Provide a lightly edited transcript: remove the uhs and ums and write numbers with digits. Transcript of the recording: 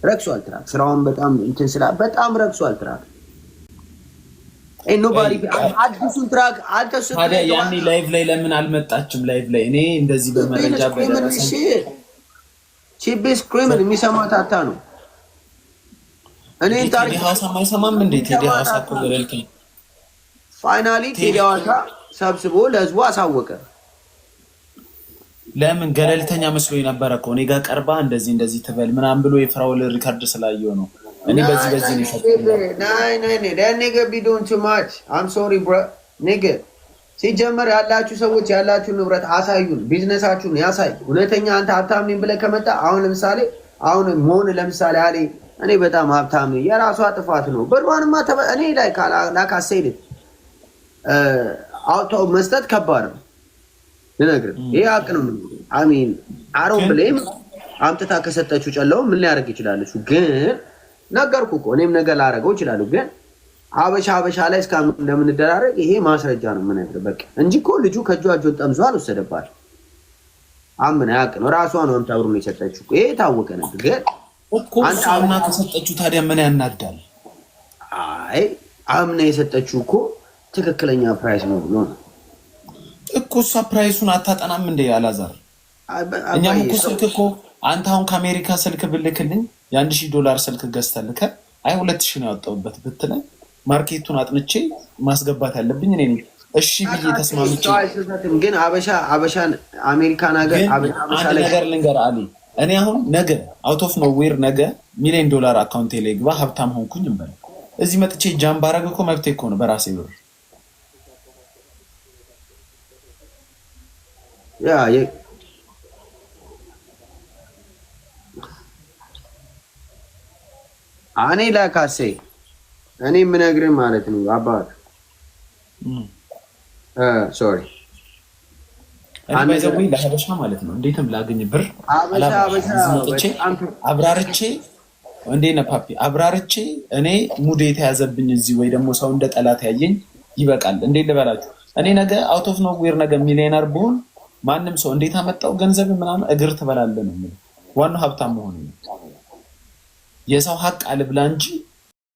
ረክሷል ትራክ ስራውን በጣም እንትን ስላ በጣም ረክሷል ትራክ ኖባዲ አዲሱን ትራክ አልተሰጠ ታዲያ ያኔ ላይቭ ላይ ለምን አልመጣችም? ላይቭ ላይ እኔ እንደዚህ በመረጃ በደረሰ ቺቤስ ክሪምን የሚሰማታታ ነው። እኔ ታሪክ ቴዲ ሐዋሳ ማይሰማም እንዴ? ቴዲ ሐዋሳ እኮ ገለልከኝ። ፋይናሊ ቴዲ ሐዋሳ ሰብስቦ ለህዝቡ አሳወቀ። ለምን ገለልተኛ መስሎኝ ነበር እኮ እኔ ጋር ቀርባ እንደዚህ ትበል ምናምን ብሎ የፍራውል ሪካርድ ስላየው ነው። እኔ በዚህ ነው ናይ that nigga be doing too much I'm sorry bro nigga ሲጀመር ያላችሁ ሰዎች ያላችሁ ንብረት አሳዩን፣ ቢዝነሳችሁን ያሳይ። እውነተኛ አንተ ሀብታም ነኝ ብለህ ከመጣ አሁን ለምሳሌ ሞን ለምሳሌ አለ እኔ በጣም ሀብታም ነኝ፣ የራሷ ጥፋት ነው። ብሯንማ እኔ ላይ ላካሰይድ አውቶ መስጠት ከባድ ነው ልነግርህ። ይሄ ሀቅ ነው። አሚን አሮን ብሌም አምጥታ ከሰጠችው ጨለው ምን ሊያደርግ ይችላል እሱ? ግን ነገርኩ እኮ እኔም ነገር ላደርገው ይችላል። ግን አበሻ ላይ እስካሁን እንደምንደራረግ ይሄ ማስረጃ ነው የምነግርህ በቃ እንጂ እኮ ልጁ ከእጇን ጠምዞ አልወሰደባትም። አምን ሀቅ ነው። ራሷ ነው አምጣ ብሩን የሰጠችው። ይሄ ታወቀ ነገር ግን እኮ አምና ከሰጠችው ታዲያ ምን ያናዳል? አይ አምና የሰጠችው እኮ ትክክለኛ ፕራይስ ነው ብሎ ነው እኮ። እሷ ፕራይሱን አታጠናም እንደ አላዛር። እኛም እኮ ስልክ እኮ አንተ አሁን ከአሜሪካ ስልክ ብልክልኝ $1000 ስልክ ገዝተልከ አይ 2000 ነው ያወጣሁበት ብትለኝ ማርኬቱን አጥንቼ ማስገባት ያለብኝ እኔ ነኝ። እሺ ብዬ ተስማምቼ ግን አበሻን አሜሪካን ሀገር አበሻ ላይ ነገር ልንገር አሊ እኔ አሁን ነገ አውት ኦፍ ኖዌር ነገ $1 ሚሊዮን አካውንቴ ላይ ግባ ሀብታም ሆንኩኝ እንበል እዚህ መጥቼ ጃምባ አረግ እኮ መብቴ እኮ ነው በራሴ ብር። ያ እኔ ላካሴ እኔ የምነግርህ ማለት ነው አባት ሶሪ እኔ ባይዘው ለሀበሻ ማለት ነው እንዴትም ላገኝ ብር አብራርቼ እንዴነ ፓፒ አብራርቼ እኔ ሙድ የተያዘብኝ እዚህ ወይ ደግሞ ሰው እንደ ጠላት ያየኝ ይበቃል። እንዴ ልበላችሁ እኔ ነገ አውት ኦፍ ኖዌር ነገ ሚሊዮነር ብሆን ማንም ሰው እንዴት አመጣው ገንዘብ ምናምን እግር ትበላለህ ነው። ዋናው ሀብታም መሆን ነው። የሰው ሀቅ አልብላ እንጂ